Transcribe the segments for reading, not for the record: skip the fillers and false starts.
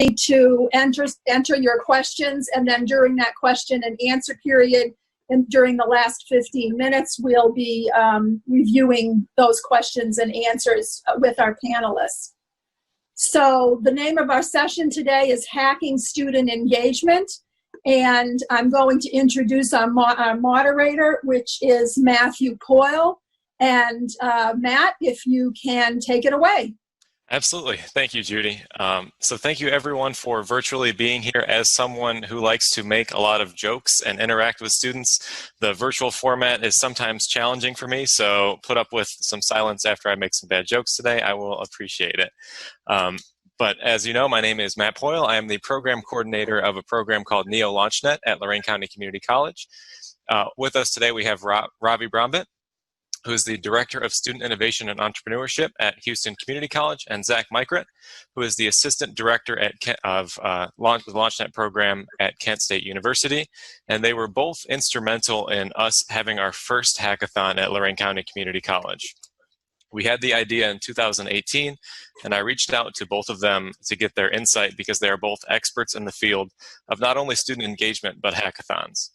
to enter your questions, and then during that question and answer period, and during the last 15 minutes, we'll be reviewing those questions and answers with our panelists. So the name of our session today is Hacking Student Engagement, and I'm going to introduce our moderator, which is Matthew Coyle. And Matt, if you can take it away. Absolutely. Thank you, Judy. So thank you everyone for virtually being here. As someone who likes to make a lot of jokes and interact with students, the virtual format is sometimes challenging for me, so put up with some silence after I make some bad jokes today. I will appreciate it. But as you know, my name is Matt Poyle. I am the program coordinator of a program called Neo LaunchNet at Lorain County Community College. With us today, we have Ravi Brahmbhatt, who is the Director of Student Innovation and Entrepreneurship at Houston Community College, and Zach Mykret, who is the Assistant Director of the LaunchNet program at Kent State University. And they were both instrumental in us having our first hackathon at Lorain County Community College. We had the idea in 2018, and I reached out to both of them to get their insight because they are both experts in the field of not only student engagement, but hackathons.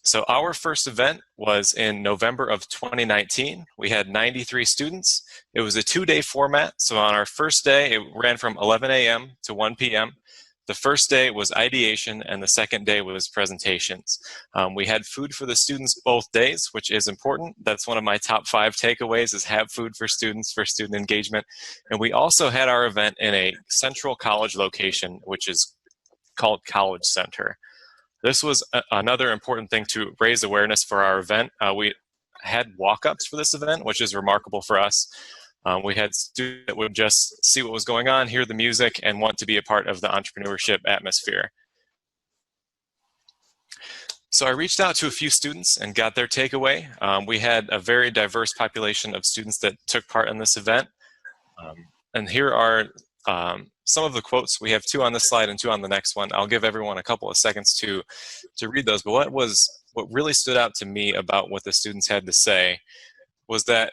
So our first event was in November of 2019. We had 93 students. It was a 2-day format. So on our first day, it ran from 11 a.m. to 1 p.m. The first day was ideation, and the second day was presentations. We had food for the students both days, which is important. That's one of my top 5 takeaways, is have food for students for student engagement. And we also had our event in a central college location, which is called College Center. This was another important thing to raise awareness for our event. We had walk-ups for this event, which is remarkable for us. We had students that would just see what was going on, hear the music, and want to be a part of the entrepreneurship atmosphere. So I reached out to a few students and got their takeaway. We had a very diverse population of students that took part in this event. And here are some of the quotes. We have 2 on this slide and 2 on the next one. I'll give everyone a couple of seconds to read those. But what really stood out to me about what the students had to say was that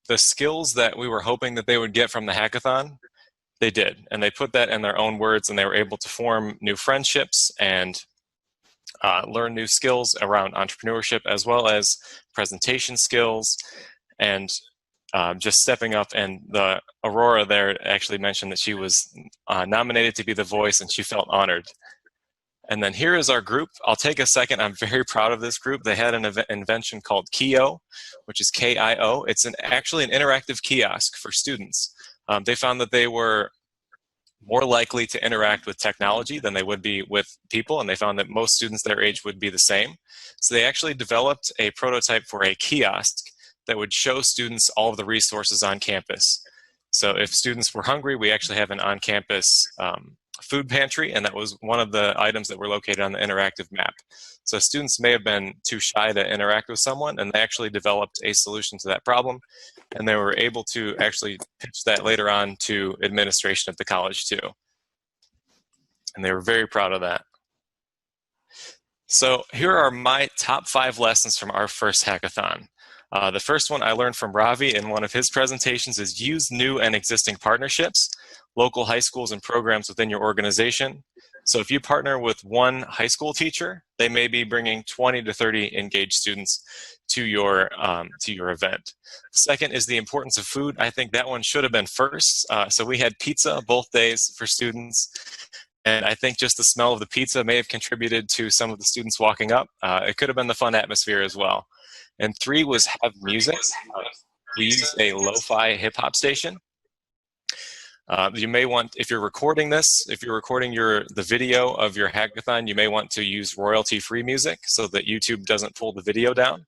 the skills that we were hoping that they would get from the hackathon, they did. And they put that in their own words, and they were able to form new friendships and learn new skills around entrepreneurship, as well as presentation skills and just stepping up. And the Aurora there actually mentioned that she was nominated to be the voice, and she felt honored. And then here is our group. I'll take a second. I'm very proud of this group. They had an invention called Kio, which is K-I-O. It's actually an interactive kiosk for students. They found that they were more likely to interact with technology than they would be with people, and they found that most students their age would be the same. So they actually developed a prototype for a kiosk that would show students all of the resources on campus. So if students were hungry, we actually have an on-campus food pantry, and that was one of the items that were located on the interactive map. So students may have been too shy to interact with someone, and they actually developed a solution to that problem, and they were able to actually pitch that later on to administration at the college too. And they were very proud of that. So here are my top 5 lessons from our first hackathon. The first one I learned from Ravi in one of his presentations is use new and existing partnerships, local high schools and programs within your organization. So if you partner with one high school teacher, they may be bringing 20 to 30 engaged students to your event. The second is the importance of food. I think that one should have been first. So we had pizza both days for students. And I think just the smell of the pizza may have contributed to some of the students walking up. It could have been the fun atmosphere as well. And 3 was have music. We used a lo-fi hip-hop station. You may want, if you're recording this, if you're recording the video of your hackathon, you may want to use royalty-free music so that YouTube doesn't pull the video down.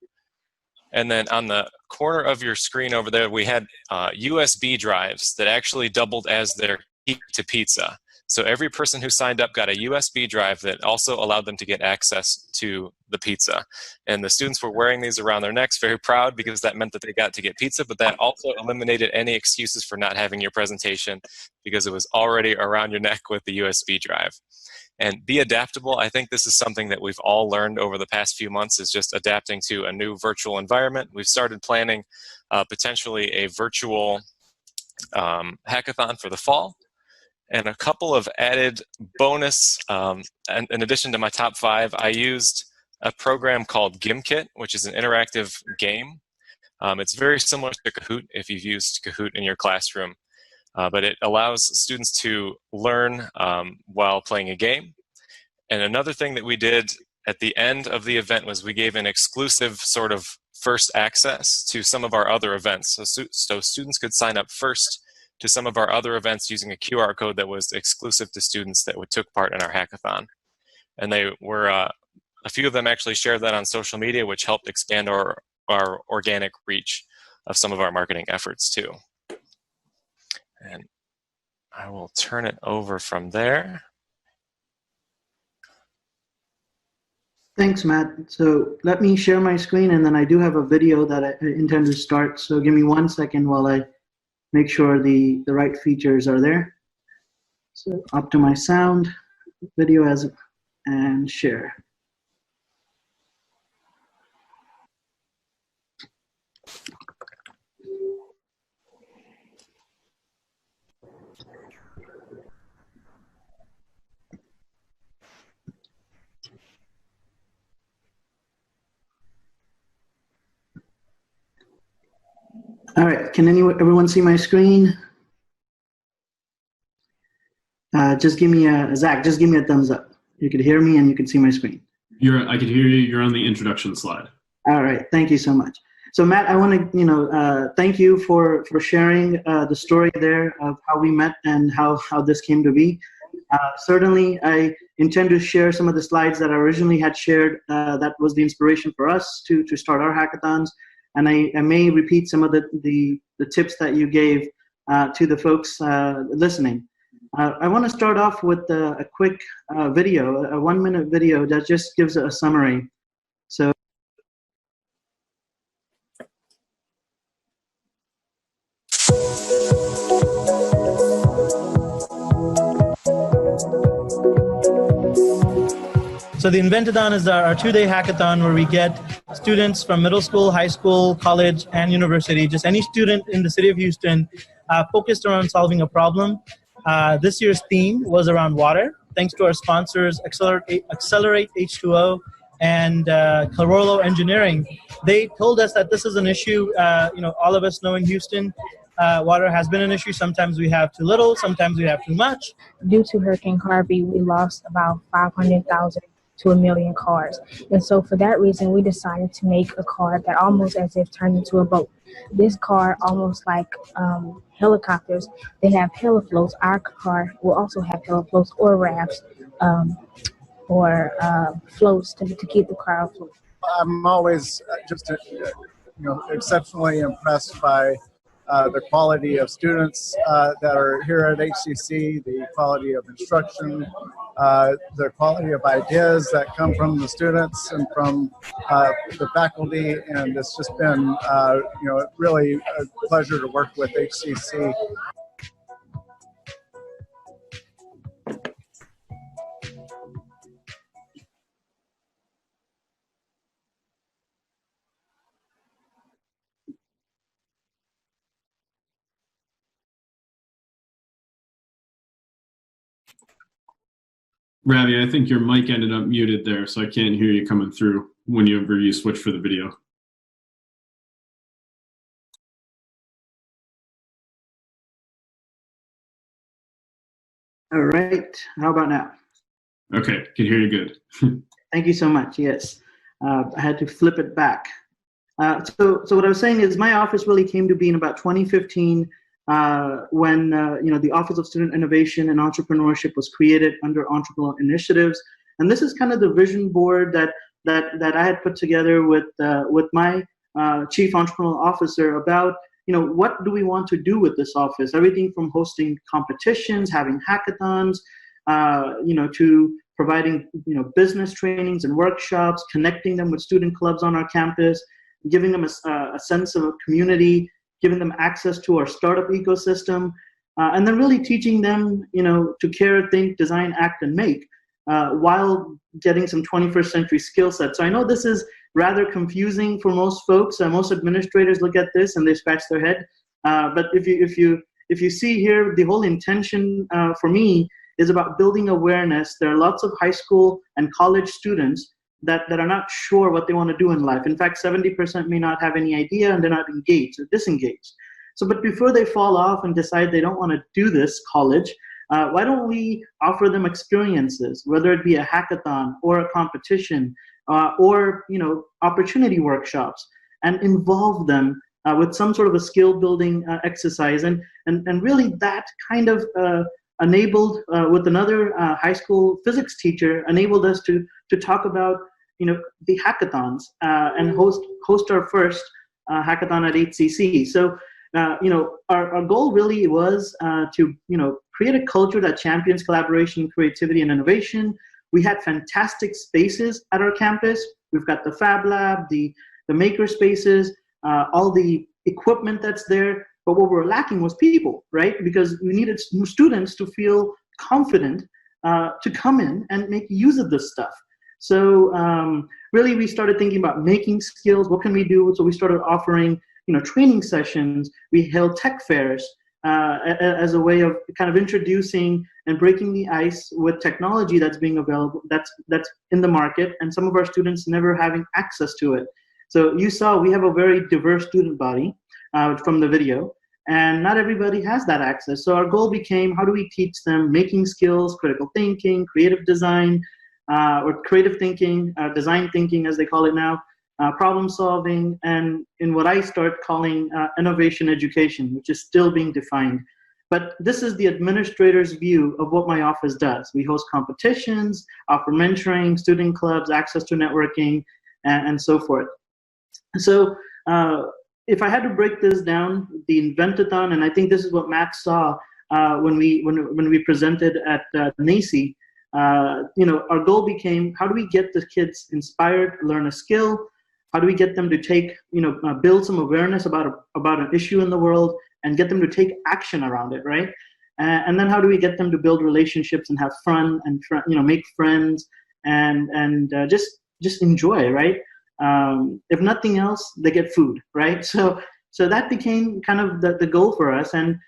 And then on the corner of your screen over there, we had USB drives that actually doubled as their key to pizza. So every person who signed up got a USB drive that also allowed them to get access to the pizza. And the students were wearing these around their necks, very proud, because that meant that they got to get pizza, but that also eliminated any excuses for not having your presentation because it was already around your neck with the USB drive. And be adaptable. I think this is something that we've all learned over the past few months, is just adapting to a new virtual environment. We've started planning potentially a virtual hackathon for the fall. And a couple of added bonus, in addition to my top 5, I used a program called Gimkit, which is an interactive game. It's very similar to Kahoot if you've used Kahoot in your classroom, but it allows students to learn while playing a game. And another thing that we did at the end of the event was we gave an exclusive sort of first access to some of our other events. So students could sign up first to some of our other events using a QR code that was exclusive to students that took part in our hackathon. And they were, a few of them actually shared that on social media, which helped expand our organic reach of some of our marketing efforts too. And I will turn it over from there. Thanks, Matt. So let me share my screen, and then I do have a video that I intend to start. So give me 1 second while I make sure the right features are there. So optimize sound, video as, and share. All right, can everyone see my screen? Just give me Zach, just give me a thumbs up. You could hear me and you can see my screen. I could hear you. You're on the introduction slide. All right, thank you so much. So Matt, I want to thank you for sharing the story there of how we met and how this came to be. Certainly, I intend to share some of the slides that I originally had shared. That was the inspiration for us to start our hackathons. And I may repeat some of the tips that you gave to the folks listening. I want to start off with a quick video, a 1-minute video that just gives a summary. So. So the Inventathon is our 2-day hackathon where we get students from middle school, high school, college, and university, just any student in the city of Houston, focused around solving a problem. This year's theme was around water, thanks to our sponsors, Accelerate H2O and Carollo Engineering. They told us that this is an issue, all of us know in Houston, water has been an issue. Sometimes we have too little, sometimes we have too much. Due to Hurricane Harvey, we lost about 500,000 to 1 million cars. And so for that reason, we decided to make a car that almost as if turned into a boat. This car, almost like helicopters, they have helifloats. Our car will also have helifloats or rafts or floats to keep the car afloat. I'm always just exceptionally impressed by the quality of students that are here at HCC, the quality of instruction, the quality of ideas that come from the students and from the faculty, and it's just been really a pleasure to work with HCC. Ravi, I think your mic ended up muted there, so I can't hear you coming through whenever you switch for the video. All right, how about now? Okay, can hear you good. Thank you so much, yes. I had to flip it back. So what I was saying is my office really came to be in about 2015 when the Office of Student Innovation and Entrepreneurship was created under Entrepreneurial Initiatives, and this is kind of the vision board that I had put together with my Chief Entrepreneurial Officer about what do we want to do with this office? Everything from hosting competitions, having hackathons, to providing business trainings and workshops, connecting them with student clubs on our campus, giving them a sense of a community, giving them access to our startup ecosystem, and then really teaching them, to care, think, design, act, and make, while getting some 21st century skill sets. So I know this is rather confusing for most folks. Most administrators look at this and they scratch their head. But if if you see here, the whole intention for me is about building awareness. There are lots of high school and college students that are not sure what they want to do in life. In fact, 70% may not have any idea, and they're not engaged or disengaged. So, but before they fall off and decide they don't want to do this college, why don't we offer them experiences, whether it be a hackathon or a competition or opportunity workshops, and involve them with some sort of a skill building exercise, and really that kind of enabled with another high school physics teacher, enabled us to talk about the hackathons and host our first hackathon at HCC. So our goal really was to create a culture that champions collaboration, creativity, and innovation. We had fantastic spaces at our campus. We've got the Fab Lab, the maker spaces, all the equipment that's there. But what we're lacking was people, right? Because we needed students to feel confident to come in and make use of this stuff. So really, we started thinking about making skills. What can we do? So we started offering, training sessions. We held tech fairs as a way of kind of introducing and breaking the ice with technology that's being available, that's in the market, and some of our students never having access to it. So you saw we have a very diverse student body from the video, and not everybody has that access. So our goal became, how do we teach them making skills, critical thinking, creative design, or creative thinking, design thinking as they call it now, problem solving, and in what I start calling innovation education, which is still being defined. But this is the administrator's view of what my office does. We host competitions, offer mentoring, student clubs, access to networking, and so forth. So if I had to break this down, the Inventathon, and I think this is what Matt saw when we presented at NACI, our goal became, how do we get the kids inspired, learn a skill? How do we get them to take, build some awareness about an issue in the world and get them to take action around it, right? And then how do we get them to build relationships and have fun and make friends and just enjoy, right? If nothing else, they get food, right? So that became kind of the goal for us. And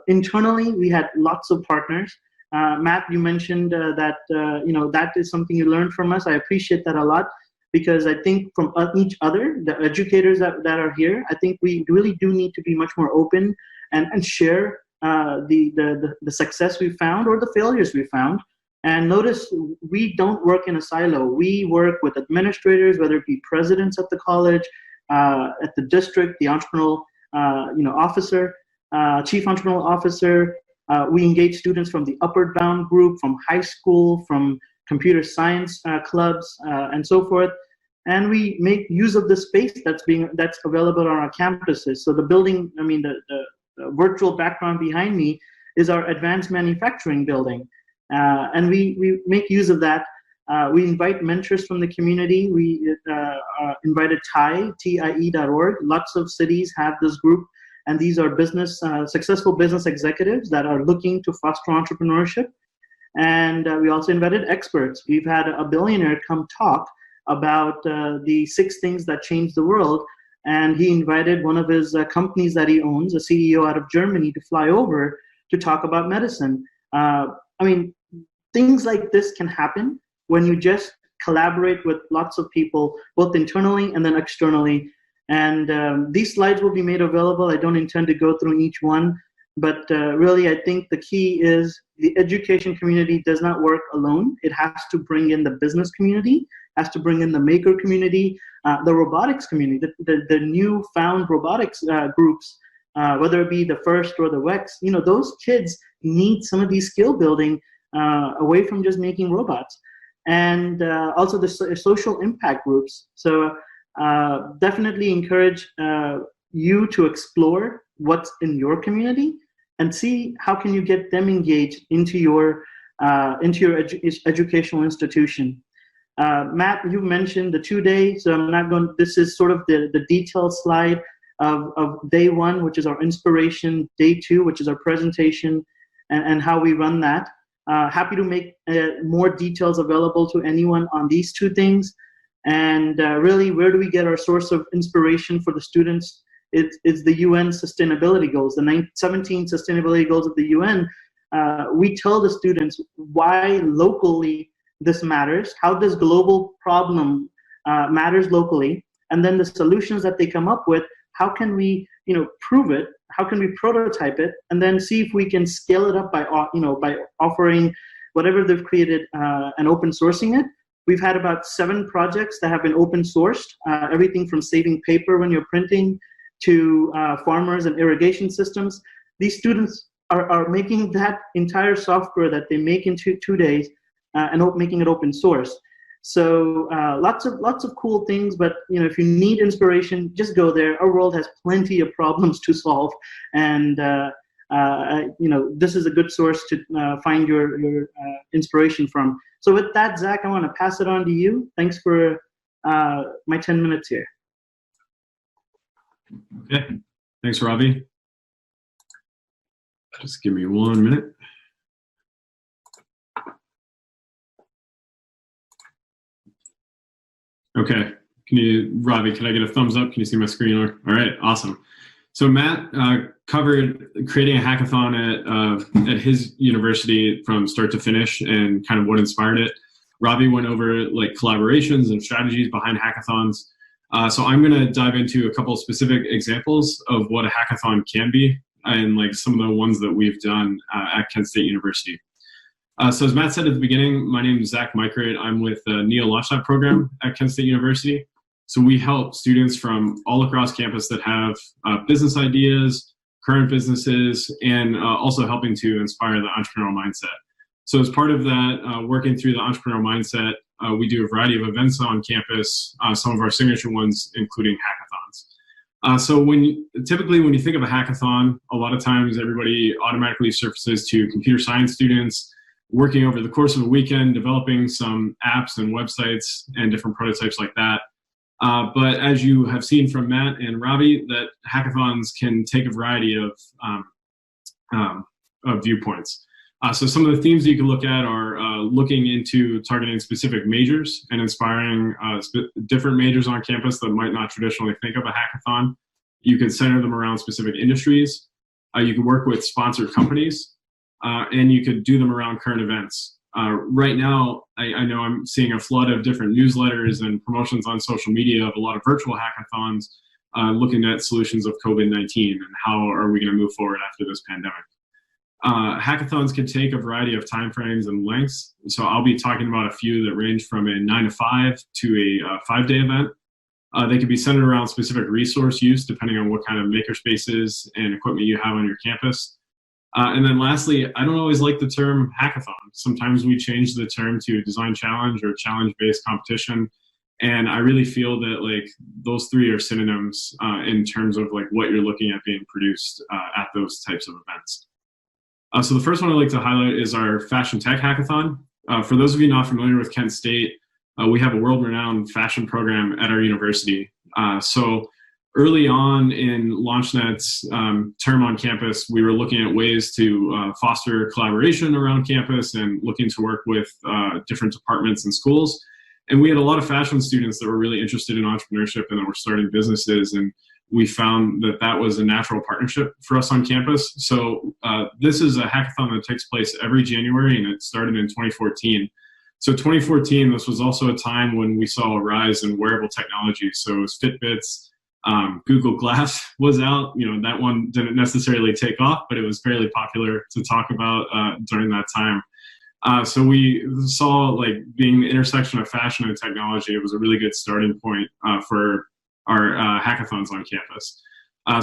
internally, we had lots of partners. Matt, you mentioned that that is something you learned from us. I appreciate that a lot, because I think from each other, the educators that are here, I think we really do need to be much more open and share the success we found or the failures we found. And notice, we don't work in a silo. We work with administrators, whether it be presidents at the college, at the district, the entrepreneurial officer, chief entrepreneurial officer. We engage students from the Upward Bound group, from high school, from computer science clubs, and so forth. And we make use of the space that's available on our campuses. So the building, the virtual background behind me is our advanced manufacturing building. And we make use of that. We invite mentors from the community. We invited TIE.org. Lots of cities have this group, and these are successful business executives that are looking to foster entrepreneurship. And we also invited experts. We've had a billionaire come talk about the 6 things that changed the world, and he invited one of his companies that he owns, a CEO out of Germany, to fly over to talk about medicine. Things like this can happen when you just collaborate with lots of people, both internally and then externally. And these slides will be made available. I don't intend to go through each one, but really I think the key is the education community does not work alone. It has to bring in the business community, has to bring in the maker community, the robotics community, the new-found robotics groups, whether it be the FIRST or the WEX. Those kids need some of these skill building away from just making robots. And also the social impact groups. So definitely encourage you to explore what's in your community and see how can you get them engaged into your educational institution. Matt, you mentioned the 2-day, so I'm not going. This is sort of the detailed slide of day 1, which is our inspiration, day 2, which is our presentation, and how we run that. Happy to make more details available to anyone on these 2 things. And really, where do we get our source of inspiration for the students it's the UN sustainability goals, the 17 sustainability goals of the UN. We tell the students why locally this matters, how this global problem matters locally, and then the solutions that they come up with, how can we, prove it, how can we prototype it, and then see if we can scale it up by offering whatever they've created and open sourcing it. We've had about 7 projects that have been open sourced, everything from saving paper when you're printing to farmers and irrigation systems. These students are making that entire software that they make in 2 days and making it open source. So lots of cool things, but if you need inspiration, just go there. Our world has plenty of problems to solve, and this is a good source to find your inspiration from. So with that, Zach, I want to pass it on to you. Thanks for my 10 minutes here. Okay, thanks, Ravi. Just give me 1 minute. Okay, Ravi, can I get a thumbs up? Can you see my screen? All right, awesome. So Matt covered creating a hackathon at his university from start to finish and kind of what inspired it. Ravi went over like collaborations and strategies behind hackathons. So I'm going to dive into a couple of specific examples of what a hackathon can be and like some of the ones that we've done at Kent State University. So as Matt said at the beginning, my name is Zach Myriad. I'm with the NEO LaunchNet program at Kent State University. So we help students from all across campus that have business ideas, current businesses, and also helping to inspire the entrepreneurial mindset. So as part of that, working through the entrepreneurial mindset, we do a variety of events on campus, some of our signature ones including hackathons. So typically when you think of a hackathon, a lot of times everybody automatically surfaces to computer science students working over the course of a weekend, developing some apps and websites and different prototypes like that. But as you have seen from Matt and Ravi, that hackathons can take a variety of viewpoints. So some of the themes that you can look at are looking into targeting specific majors and inspiring different majors on campus that might not traditionally think of a hackathon. You could center them around specific industries. You could work with sponsored companies, and you could do them around current events. Right now, I know I'm seeing a flood of different newsletters and promotions on social media of a lot of virtual hackathons looking at solutions of COVID-19 and how are we going to move forward after this pandemic. Hackathons can take a variety of timeframes and lengths. So I'll be talking about a few that range from a 9 to 5 to a 5-day event. They can be centered around specific resource use depending on what kind of makerspaces and equipment you have on your campus. And then lastly, I don't always like the term hackathon. Sometimes we change the term to design challenge or challenge-based competition. And I really feel that like those 3 are synonyms in terms of like what you're looking at being produced at those types of events. So the first one I'd like to highlight is our Fashion Tech Hackathon. For those of you not familiar with Kent State, we have a world-renowned fashion program at our university. So early on in LaunchNet's term on campus, we were looking at ways to foster collaboration around campus and looking to work with different departments and schools. And we had a lot of fashion students that were really interested in entrepreneurship and that were starting businesses. And we found that that was a natural partnership for us on campus. So this is a hackathon that takes place every January, and it started in 2014. So 2014, this was also a time when we saw a rise in wearable technology. So it was Fitbits, Google Glass was out. That one didn't necessarily take off, but it was fairly popular to talk about during that time. So we saw like being the intersection of fashion and technology, it was a really good starting point for our hackathons on campus.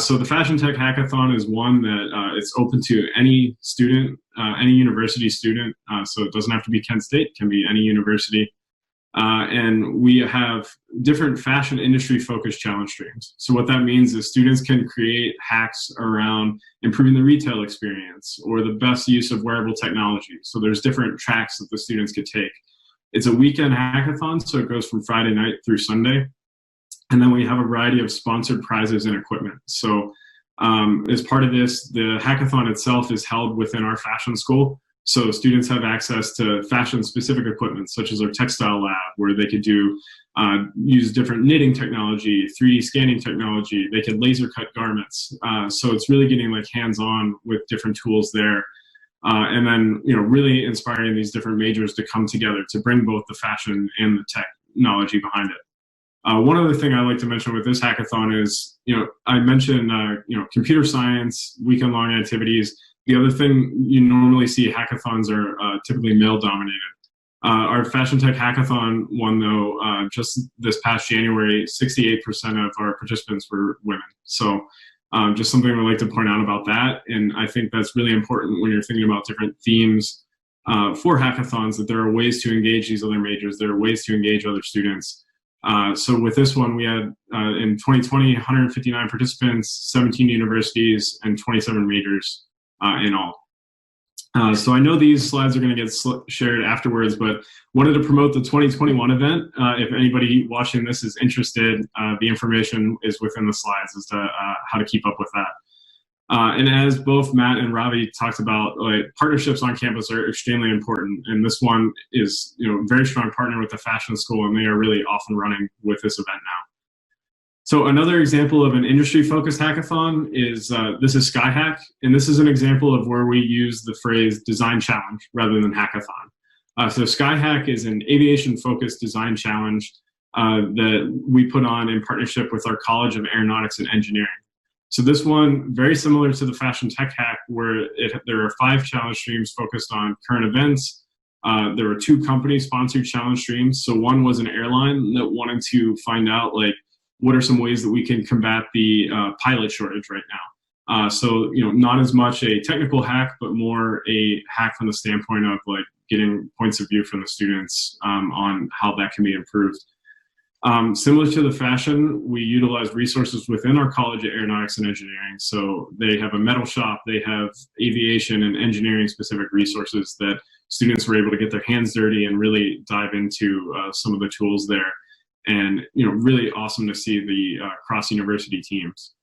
So the Fashion Tech Hackathon is one that it's open to any student, any university student. So it doesn't have to be Kent State, it can be any university. And we have different fashion industry focused challenge streams. So what that means is students can create hacks around improving the retail experience or the best use of wearable technology. So there's different tracks that the students could take. It's a weekend hackathon, so it goes from Friday night through Sunday. And then we have a variety of sponsored prizes and equipment. So as part of this, the hackathon itself is held within our fashion school. So students have access to fashion-specific equipment, such as our textile lab, where they could do use different knitting technology, 3D scanning technology. They could laser cut garments. So it's really getting like hands-on with different tools there. And then, really inspiring these different majors to come together to bring both the fashion and the technology behind it. One other thing I like to mention with this hackathon is, I mentioned, computer science, weekend-long activities. The other thing you normally see, hackathons are typically male-dominated. Our Fashion Tech Hackathon won, though, just this past January, 68% of our participants were women. So just something we like to point out about that. And I think that's really important when you're thinking about different themes for hackathons, that there are ways to engage these other majors. There are ways to engage other students. So with this one, we had, in 2020, 159 participants, 17 universities, and 27 majors in all. So I know these slides are going to get shared afterwards, but wanted to promote the 2021 event. If anybody watching this is interested, the information is within the slides as to how to keep up with that. And as both Matt and Ravi talked about, partnerships on campus are extremely important. And this one is, a very strong partner with the fashion school, and they are really off and running with this event now. So another example of an industry-focused hackathon is, this is SkyHack, and this is an example of where we use the phrase design challenge rather than hackathon. So SkyHack is an aviation-focused design challenge that we put on in partnership with our College of Aeronautics and Engineering. So this one, very similar to the Fashion Tech Hack, where there are 5 challenge streams focused on current events. There were 2 company-sponsored challenge streams. So one was an airline that wanted to find out, what are some ways that we can combat the pilot shortage right now? So, not as much a technical hack, but more a hack from the standpoint of getting points of view from the students on how that can be improved. Similar to the fashion, we utilize resources within our College of Aeronautics and Engineering. So they have a metal shop, they have aviation and engineering specific resources that students were able to get their hands dirty and really dive into some of the tools there. And really awesome to see the cross-university teams.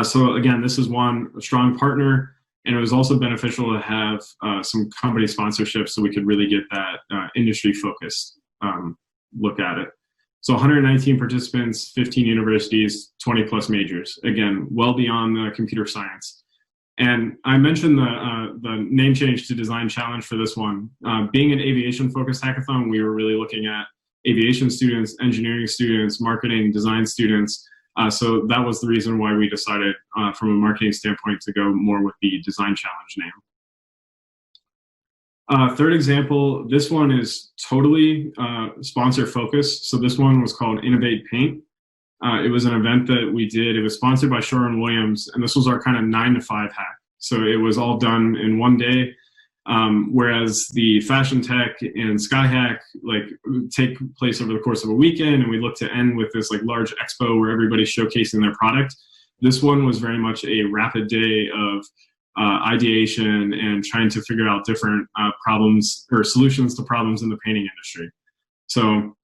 So again, this is a strong partner, and it was also beneficial to have some company sponsorships so we could really get that industry-focused look at it. So 119 participants, 15 universities, 20-plus majors. Again, well beyond the computer science. And I mentioned the name change to Design Challenge for this one. Being an aviation-focused hackathon, we were really looking at aviation students, engineering students, marketing, design students. So that was the reason why we decided from a marketing standpoint to go more with the Design Challenge name. Third example, this one is totally sponsor focused. So this one was called Innov8 Paint. It was an event that we did. It was sponsored by Sherwin-Williams, and this was our kind of 9-to-5 hack. So it was all done in one day. Whereas the Fashion Tech and SkyHack take place over the course of a weekend, and we look to end with this large expo where everybody's showcasing their product. This one was very much a rapid day of ideation and trying to figure out different problems or solutions to problems in the painting industry. So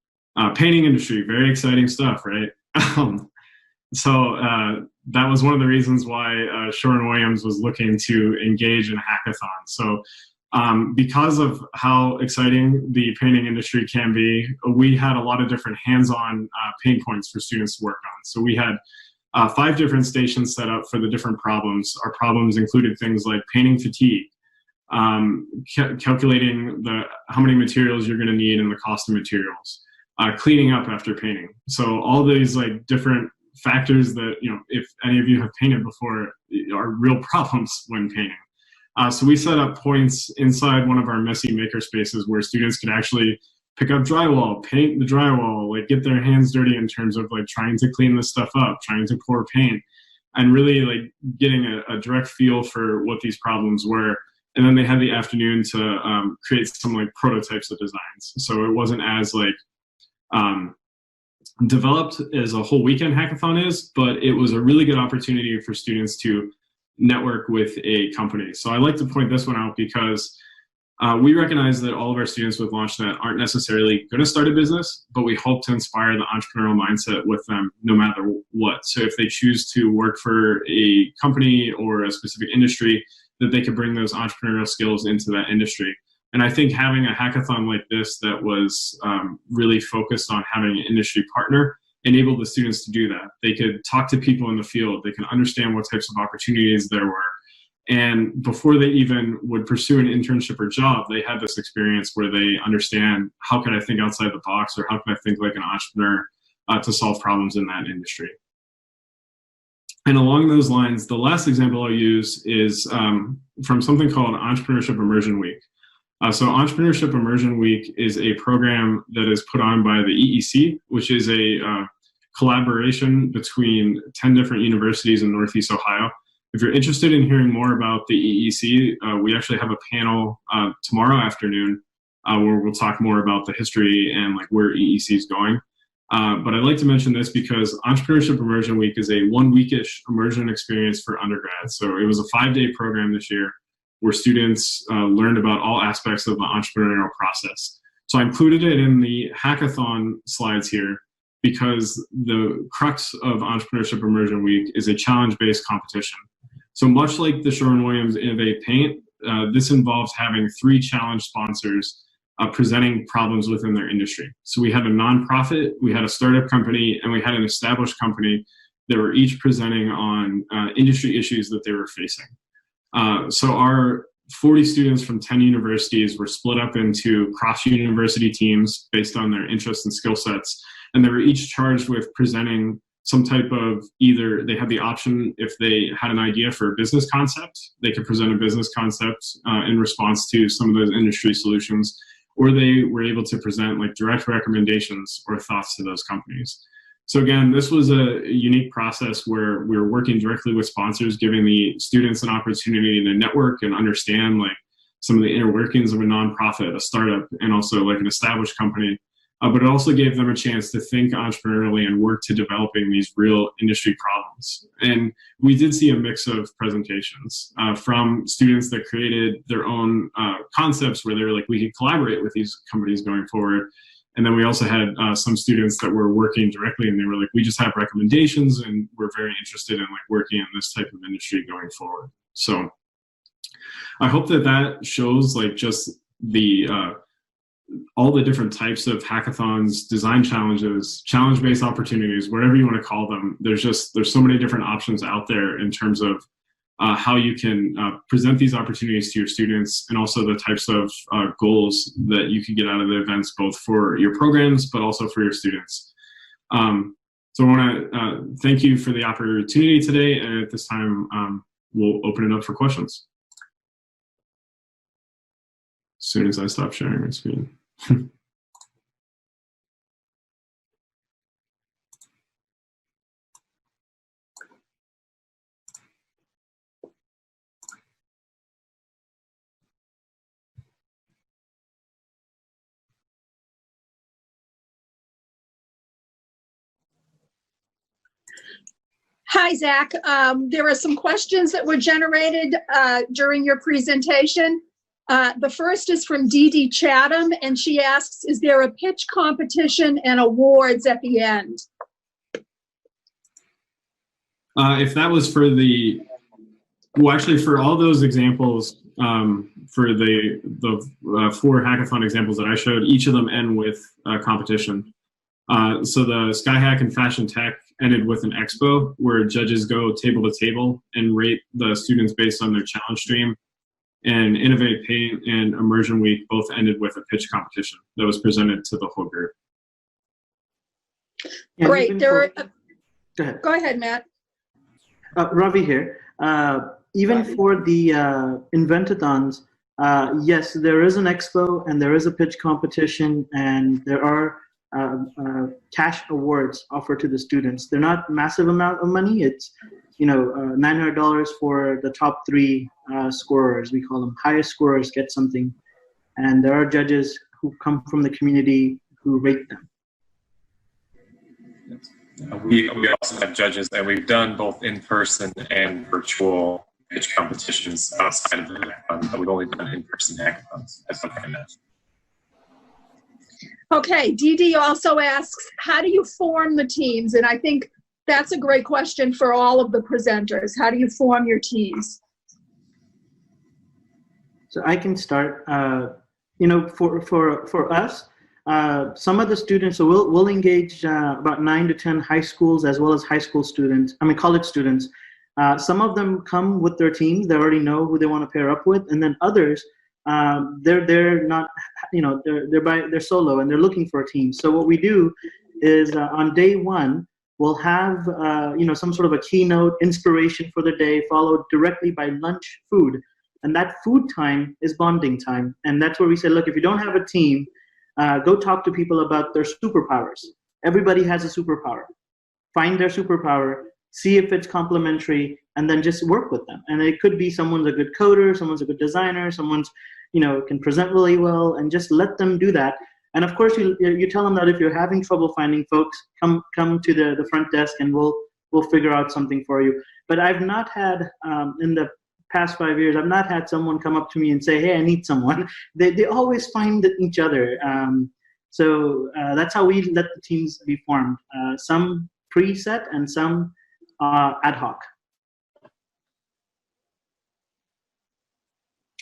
painting industry, very exciting stuff, right? So that was one of the reasons why Sherwin-Williams was looking to engage in a hackathon. So because of how exciting the painting industry can be, we had a lot of different hands-on pain points for students to work on. So we had 5 different stations set up for the different problems. Our problems included things like painting fatigue, calculating how many materials you're going to need and the cost of materials, cleaning up after painting. So all these different factors that, if any of you have painted before, are real problems when painting. So we set up points inside one of our messy maker spaces where students could actually pick up drywall, paint the drywall, get their hands dirty in terms of trying to clean this stuff up, trying to pour paint, and really getting a direct feel for what these problems were. And then they had the afternoon to create some prototypes of designs. So it wasn't as developed as a whole weekend hackathon is, but it was a really good opportunity for students to network with a company. So I like to point this one out because we recognize that all of our students with LaunchNet aren't necessarily going to start a business, but we hope to inspire the entrepreneurial mindset with them no matter what. So if they choose to work for a company or a specific industry, that they could bring those entrepreneurial skills into that industry. And I think having a hackathon like this that was really focused on having an industry partner enabled the students to do that. They could talk to people in the field. They can understand what types of opportunities there were. And before they even would pursue an internship or job, they had this experience where they understand, how can I think outside the box, or how can I think like an entrepreneur to solve problems in that industry. And along those lines, the last example I'll use is from something called Entrepreneurship Immersion Week. So Entrepreneurship Immersion Week is a program that is put on by the EEC, which is a collaboration between 10 different universities in Northeast Ohio. If you're interested in hearing more about the EEC, we actually have a panel tomorrow afternoon where we'll talk more about the history and like where EEC is going. But I'd like to mention this because Entrepreneurship Immersion Week is a 1-weekish immersion experience for undergrads. So it was a 5-day program this year where students learned about all aspects of the entrepreneurial process. So I included it in the hackathon slides here because the crux of Entrepreneurship Immersion Week is a challenge-based competition. So much like the Sherwin-Williams Innov8 Paint, this involves having 3 challenge sponsors presenting problems within their industry. So we had a nonprofit, we had a startup company, and we had an established company that were each presenting on industry issues that they were facing. So our 40 students from 10 universities were split up into cross-university teams based on their interests and skill sets, and they were each charged with presenting some type of, either they had the option, if they had an idea for a business concept, they could present a business concept in response to some of those industry solutions, or they were able to present like direct recommendations or thoughts to those companies. So again, this was a unique process where we were working directly with sponsors, giving the students an opportunity to network and understand like some of the inner workings of a nonprofit, a startup, and also like an established company. But it also gave them a chance to think entrepreneurially and work to developing these real industry problems. And we did see a mix of presentations from students that created their own concepts where they were like, we could collaborate with these companies going forward. And then we also had some students that were working directly, and they were like, we just have recommendations and we're very interested in like working in this type of industry going forward. So I hope that that shows like just the all the different types of hackathons, design challenges, challenge-based opportunities, whatever you want to call them. There's so many different options out there in terms of how you can present these opportunities to your students, and also the types of goals that you can get out of the events, both for your programs, but also for your students. So I want to thank you for the opportunity today, and at this time, we'll open it up for questions. As soon as I stop sharing my screen. Hi, Zach. There are some questions that were generated during your presentation. The first is from Dee Dee Chatham, and she asks, is there a pitch competition and awards at the end? If that was for the, well, actually for all those examples, for the 4 hackathon examples that I showed, each of them end with a competition. So the Skyhack and Fashion Tech ended with an expo where judges go table to table and rate the students based on their challenge stream. And Innov8 Paint and Immersion Week both ended with a pitch competition that was presented to the whole group. Yeah, great. Go ahead. Go ahead, Matt. Ravi here. Even for the Inventathons, yes, there is an expo and there is a pitch competition, and there are cash awards offered to the students. They're not massive amount of money. It's $900 for the top 3 scorers. We call them highest scorers get something, and there are judges who come from the community who rate them. We also have judges, and we've done both in-person and virtual pitch competitions outside of the hackathon, but we've only done in-person hackathons as of right now. Okay, Dee Dee also asks, how do you form the teams? And I think that's a great question for all of the presenters. How do you form your teams? So I can start. for us, some of the students, so we'll engage about 9 to 10 high schools as well as college students. Some of them come with their teams. They already know who they want to pair up with, and then others, they're not, they're solo and they're looking for a team. So what we do is on day one, we'll have some sort of a keynote inspiration for the day, followed directly by lunch food. And that food time is bonding time. And that's where we say, look, if you don't have a team, go talk to people about their superpowers. Everybody has a superpower. Find their superpower, see if it's complementary, and then just work with them. And it could be someone's a good coder, someone's a good designer, someone's, can present really well, and just let them do that. And of course, you tell them that if you're having trouble finding folks, come to the front desk and we'll figure out something for you. But I've not had, in the past 5 years, I've not had someone come up to me and say, hey, I need someone. They always find each other. So that's how we let the teams be formed. Some preset and some ad hoc.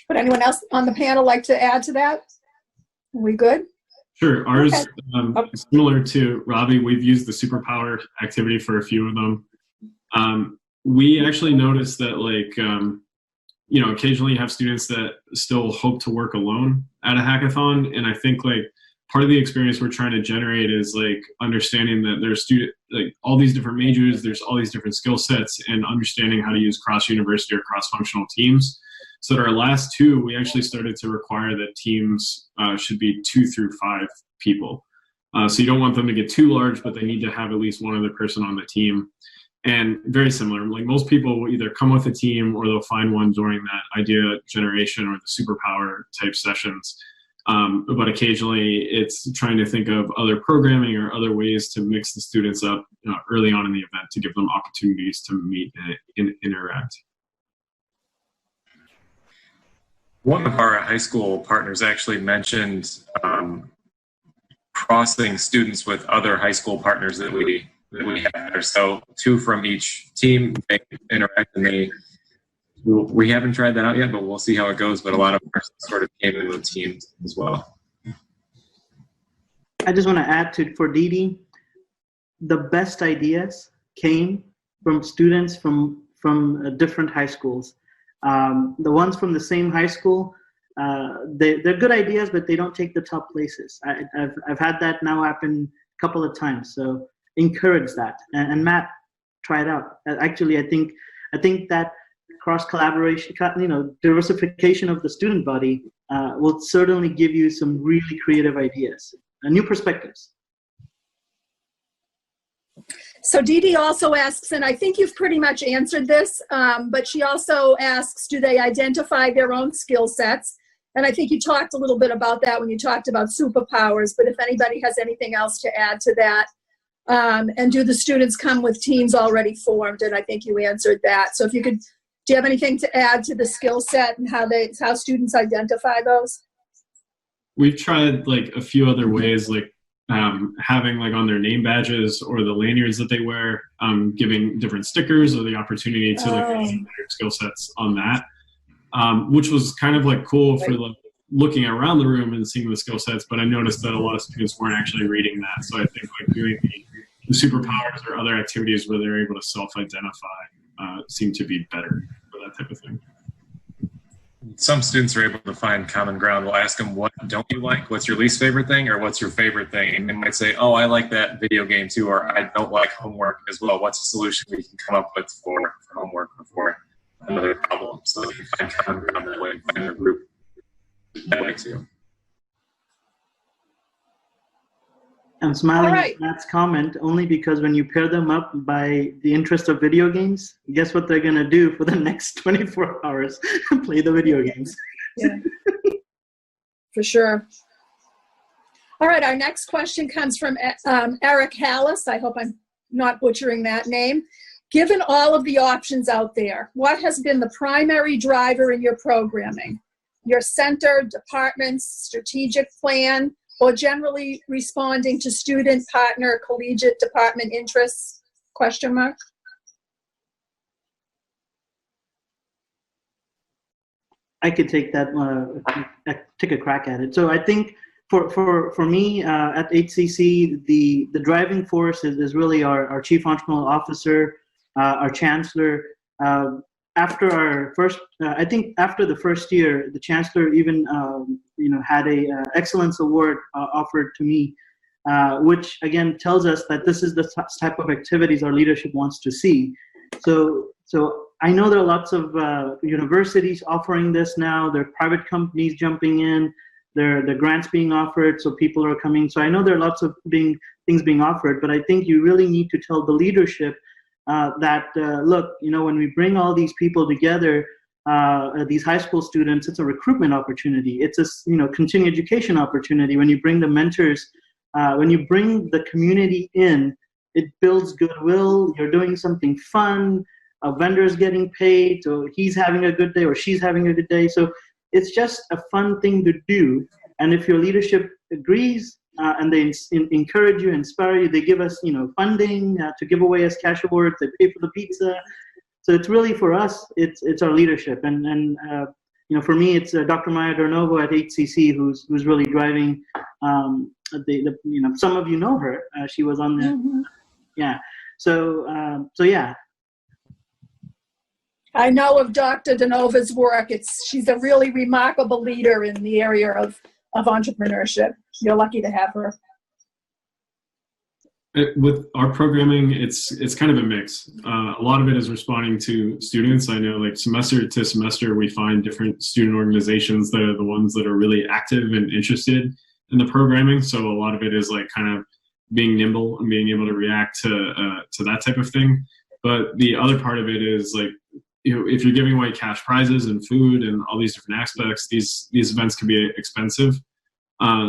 Would anyone else on the panel like to add to that? Are we good? Sure. Ours, Okay. Similar to Ravi, we've used the superpower activity for a few of them. We actually noticed that, occasionally you have students that still hope to work alone at a hackathon. And I think part of the experience we're trying to generate is understanding that there's all these different majors, there's all these different skill sets, and understanding how to use cross-university or cross-functional teams. So at our last two, we actually started to require that teams should be 2 through 5 people. So you don't want them to get too large, but they need to have at least one other person on the team. And very similar, most people will either come with a team or they'll find one during that idea generation or the superpower type sessions. But occasionally it's trying to think of other programming or other ways to mix the students up early on in the event to give them opportunities to meet and interact. One of our high school partners actually mentioned crossing students with other high school partners that we have. So 2 from each team, they interact, and we haven't tried that out yet, but we'll see how it goes. But a lot of us sort of came in with teams as well. I just want to add for Didi, the best ideas came from students from different high schools. The ones from the same high school, they're good ideas, but they don't take the top places. I've had that now happen a couple of times. So encourage that. And Matt, try it out. Actually, I think that cross collaboration, diversification of the student body will certainly give you some really creative ideas and new perspectives. So Dee Dee also asks, and I think you've pretty much answered this, but she also asks, do they identify their own skill sets? And I think you talked a little bit about that when you talked about superpowers, but if anybody has anything else to add to that, and do the students come with teams already formed? And I think you answered that. So if you could, do you have anything to add to the skill set and how students identify those? We've tried a few other ways, having on their name badges or the lanyards that they wear, giving different stickers or the opportunity to their skill sets on that, which was kind of cool for looking around the room and seeing the skill sets. But I noticed that a lot of students weren't actually reading that. So I think doing the superpowers or other activities where they're able to self-identify seem to be better for that type of thing. Some students are able to find common ground. We'll ask them, what don't you like? What's your least favorite thing? Or what's your favorite thing? And they might say, oh, I like that video game too, or I don't like homework as well. What's a solution we can come up with for homework or for another problem? So you find common ground that way and find a group that way too. I'm smiling at Matt's comment only because when you pair them up by the interest of video games, guess what they're going to do for the next 24 hours? Play the video games. Yeah, for sure. All right, our next question comes from Eric Hallis. I hope I'm not butchering that name. Given all of the options out there, what has been the primary driver in your programming? Your center, departments, strategic plan, or generally responding to student, partner, collegiate, department interests? Question mark. I could take that, take a crack at it. So I think for me at HCC, the driving force is really our Chief Entrepreneurial Officer, our Chancellor. After our first, I think after the first year, the Chancellor even had a excellence award offered to me, which again tells us that this is the type of activities our leadership wants to see. So I know there are lots of universities offering this now. There are private companies jumping in. There are grants being offered, so people are coming. So I know there are lots of things being offered, but I think you really need to tell the leadership that, look, when we bring all these people together, these high school students, it's a recruitment opportunity. It's a continuing education opportunity. When you bring the mentors, when you bring the community in, it builds goodwill. You're doing something fun. A vendor's getting paid, so he's having a good day or she's having a good day. So it's just a fun thing to do. And if your leadership agrees and they encourage you, inspire you, they give us funding to give away as cash awards. They pay for the pizza. So it's really for us. It's our leadership. And for me, it's Dr. Maya Dornovo at HCC who's really driving. Some of you know her. She was on the yeah. So yeah. I know of Dr. Dornovo's work. She's a really remarkable leader in the area of entrepreneurship. You're lucky to have her. With our programming, it's kind of a mix. A lot of it is responding to students. I know, like semester to semester, we find different student organizations that are the ones that are really active and interested in the programming. So a lot of it is like kind of being nimble and being able to react to that type of thing. But the other part of it is like, if you're giving away cash prizes and food and all these different aspects, these events can be expensive.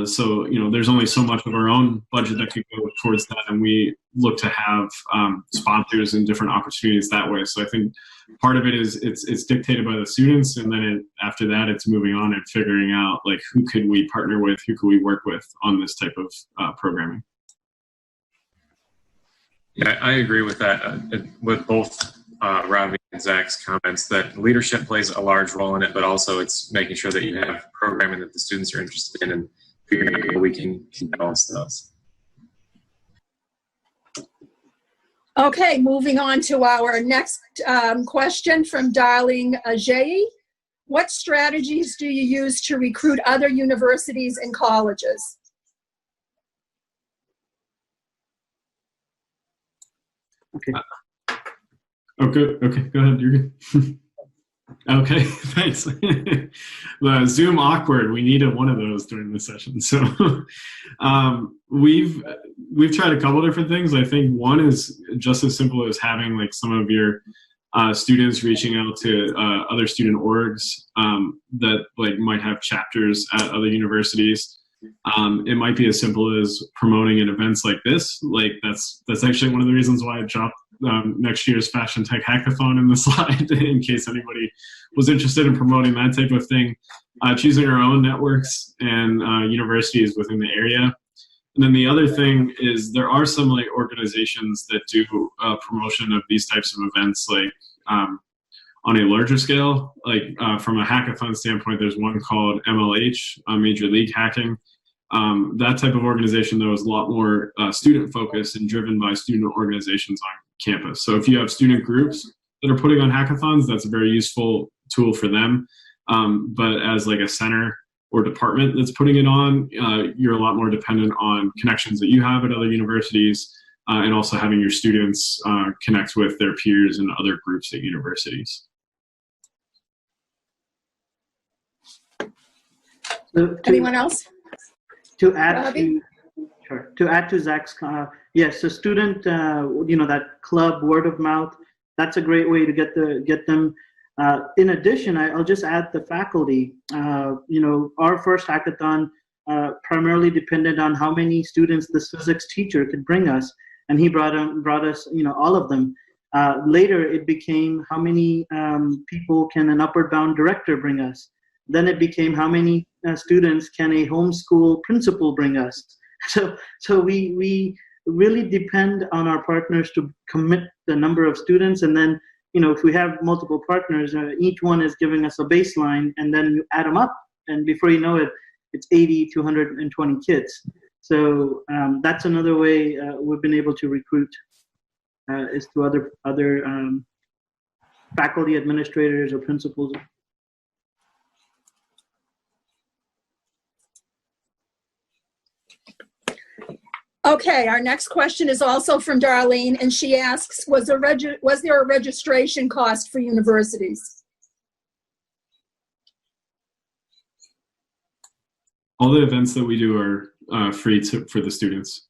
So there's only so much of our own budget that could go towards that, and we look to have sponsors and different opportunities that way. So I think part of it is it's dictated by the students, and then after that it's moving on and figuring out like who could we partner with, who could we work with on this type of programming. Yeah, I agree with that. With both Ravi and Zach's comments, that leadership plays a large role in it, but also it's making sure that you have programming that the students are interested in and figuring out how we can balance those. Okay, moving on to our next question from Darling Ajayi. What strategies do you use to recruit other universities and colleges? Okay. Okay, go ahead, you're good. Okay, thanks. The Zoom awkward, we needed one of those during the session. So we've tried a couple different things. I think one is just as simple as having like some of your students reaching out to other student orgs that like might have chapters at other universities. It might be as simple as promoting in events like this. Like that's actually one of the reasons why I dropped next year's Fashion Tech Hackathon in the slide, in case anybody was interested in promoting that type of thing. Choosing our own networks and universities within the area. And then the other thing is there are some like organizations that do promotion of these types of events, like on a larger scale. Like from a hackathon standpoint, there's one called MLH, Major League Hacking. That type of organization, though, is a lot more student focused and driven by student organizations on campus. So if you have student groups that are putting on hackathons, that's a very useful tool for them. But as like a center or department that's putting it on, you're a lot more dependent on connections that you have at other universities and also having your students connect with their peers and other groups at universities. So Anyone else? To add to Zach's, yes, so student, that club, word of mouth, that's a great way to get them. In addition, I'll just add the faculty. Our first hackathon primarily depended on how many students this physics teacher could bring us, and he brought us, all of them. Later, it became how many people can an upward bound director bring us. Then it became how many students can a homeschool principal bring us. So we really depend on our partners to commit the number of students, and then if we have multiple partners, each one is giving us a baseline, and then you add them up, and before you know it, it's 80 to 120 kids. So that's another way we've been able to recruit is to other faculty, administrators, or principals. Okay, our next question is also from Darlene, and she asks, was there a registration cost for universities? All the events that we do are free for the students.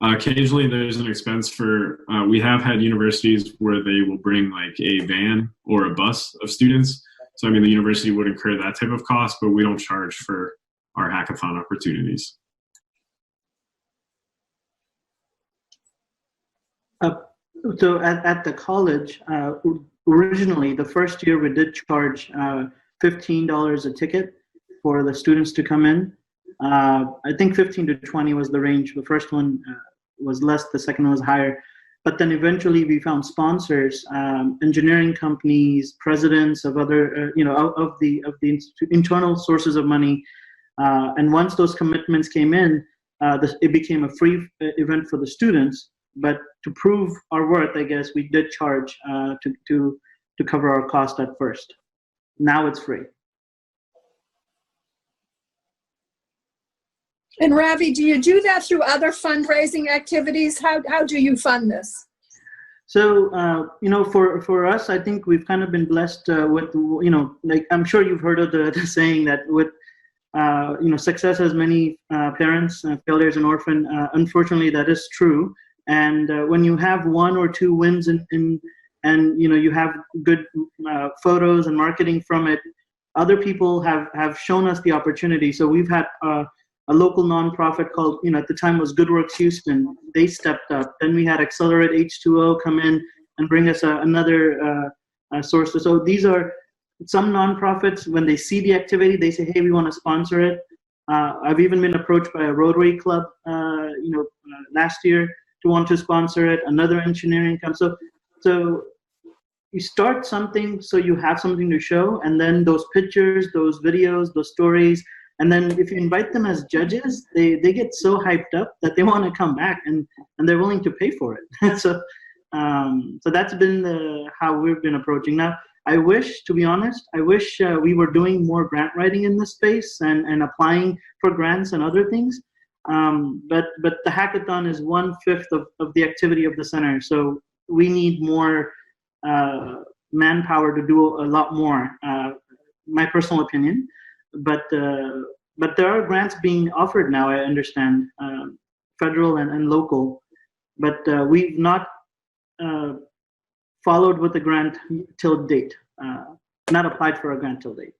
Occasionally there's an expense for, we have had universities where they will bring like a van or a bus of students. So I mean, the university would incur that type of cost, but we don't charge for our hackathon opportunities. So at the college, originally the first year we did charge $15 a ticket for the students to come in. I think 15 to 20 was the range. The first one was less, the second one was higher. But then eventually we found sponsors, engineering companies, presidents of other, of the internal sources of money. And once those commitments came in, it became a free event for the students. But to prove our worth, I guess, we did charge to cover our cost at first. Now it's free. And Ravi, do you do that through other fundraising activities? How do you fund this? So, for us, I think we've kind of been blessed with, like I'm sure you've heard of the saying that with, success has many parents, failure is an orphan. Unfortunately, that is true. And when you have one or two wins and you have good photos and marketing from it, other people have shown us the opportunity. So we've had a local nonprofit called, at the time was Good Works Houston. They stepped up. Then we had Accelerate H2O come in and bring us another source. So these are some nonprofits. When they see the activity, they say, hey, we want to sponsor it. I've even been approached by a Rotary Club, last year to want to sponsor it. Another engineering company. So you start something so you have something to show, and then those pictures, those videos, those stories. And then if you invite them as judges, they get so hyped up that they want to come back and they're willing to pay for it. So that's been how we've been approaching. Now, I wish, to be honest, we were doing more grant writing in this space and applying for grants and other things. But the hackathon is 1/5 of the activity of the center. So we need more manpower to do a lot more, my personal opinion. But there are grants being offered now, I understand, federal and local. But we've not followed with the grant till date, not applied for a grant till date.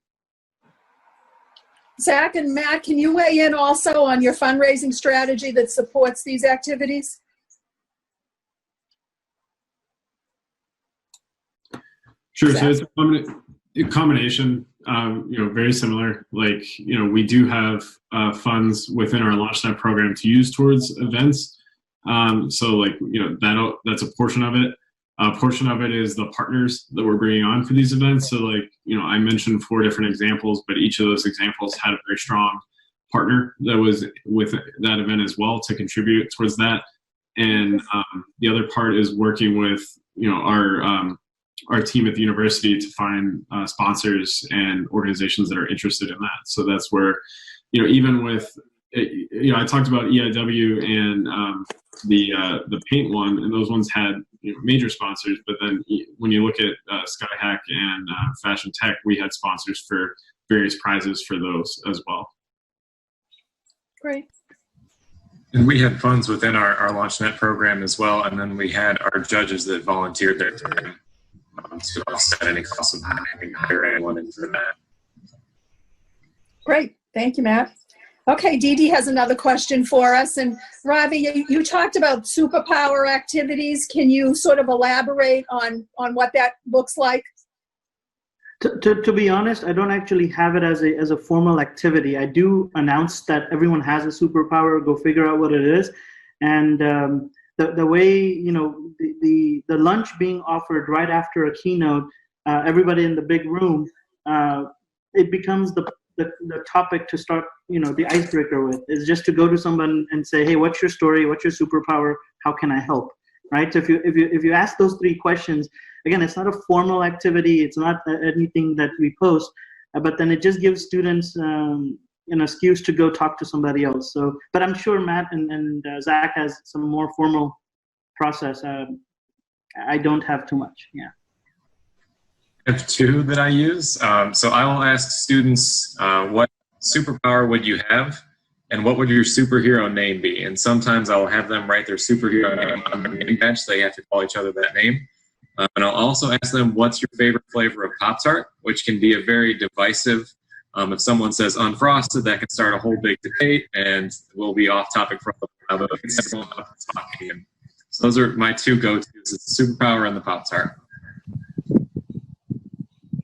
Zach and Matt, can you weigh in also on your fundraising strategy that supports these activities? Sure. So it's a combination, very similar. Like, we do have funds within our LaunchNet program to use towards events. So like, that's a portion of it. A portion of it is the partners that we're bringing on for these events. So like, I mentioned 4 different examples, but each of those examples had a very strong partner that was with that event as well to contribute towards that. And the other part is working with, our team at the university to find sponsors and organizations that are interested in that. So that's where, even with, I talked about EIW and the paint one, and those ones had major sponsors. But then when you look at Skyhack and Fashion Tech, we had sponsors for various prizes for those as well. Great. And we had funds within our LaunchNet program as well, and then we had our judges that volunteered their time to offset any cost of having to hire anyone in for that. Great. Thank you, Matt. Okay, Dee Dee has another question for us. And Ravi, you talked about superpower activities. Can you sort of elaborate on what that looks like? To be honest, I don't actually have it as a formal activity. I do announce that everyone has a superpower. Go figure out what it is. And the way, the lunch being offered right after a keynote, everybody in the big room, it becomes the topic to start, the icebreaker with, is just to go to someone and say, hey, what's your story? What's your superpower? How can I help? Right? So if you ask those 3 questions, again, it's not a formal activity. It's not anything that we post, but then it just gives students an excuse to go talk to somebody else. So, but I'm sure Matt and Zach has some more formal process. I don't have too much. Yeah. I have 2 that I use. So I will ask students, what superpower would you have, and what would your superhero name be? And sometimes I'll have them write their superhero name on their name badge. They have to call each other that name. And I'll also ask them, what's your favorite flavor of Pop-Tart, which can be a very divisive. If someone says unfrosted, that can start a whole big debate, and we'll be off topic for a while. So those are my 2 go-tos: it's the superpower and the Pop-Tart.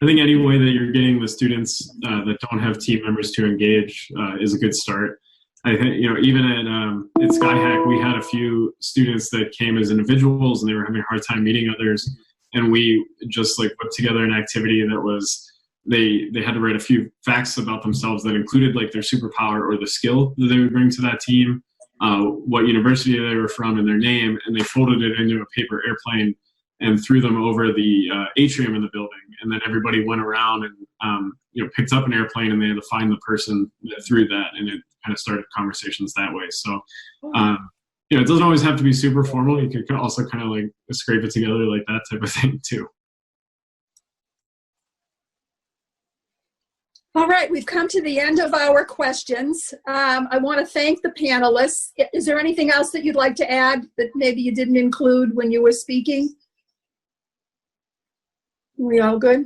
I think any way that you're getting the students that don't have team members to engage is a good start. I think, even at SkyHack, we had a few students that came as individuals and they were having a hard time meeting others. And we just put together an activity that was, they had to write a few facts about themselves that included their superpower or the skill that they would bring to that team, what university they were from and their name, and they folded it into a paper airplane and threw them over the atrium in the building. And then everybody went around and picked up an airplane, and they had to find the person that threw that, and it kind of started conversations that way. So, it doesn't always have to be super formal. You could also kind of scrape it together like that type of thing too. All right, we've come to the end of our questions. I want to thank the panelists. Is there anything else that you'd like to add that maybe you didn't include when you were speaking? We all good?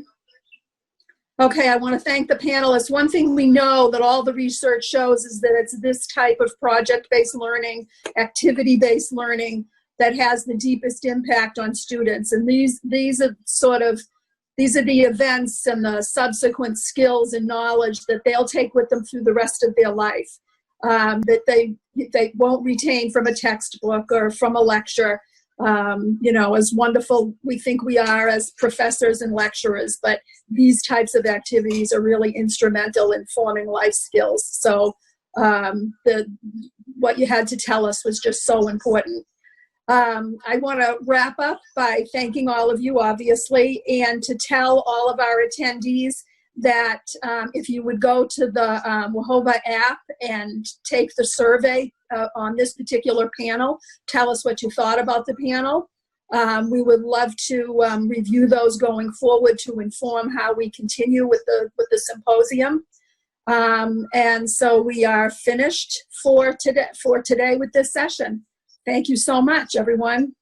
Okay, I want to thank the panelists. One thing we know that all the research shows is that it's this type of project-based learning, activity-based learning that has the deepest impact on students. And these are the events and the subsequent skills and knowledge that they'll take with them through the rest of their life, that they won't retain from a textbook or from a lecture. As wonderful we think we are as professors and lecturers, but these types of activities are really instrumental in forming life skills. So what you had to tell us was just so important. I want to wrap up by thanking all of you, obviously, and to tell all of our attendees that if you would go to the WHOVA app and take the survey on this particular panel, tell us what you thought about the panel. We would love to review those going forward to inform how we continue with the symposium. And so we are finished for today with this session. Thank you so much, everyone.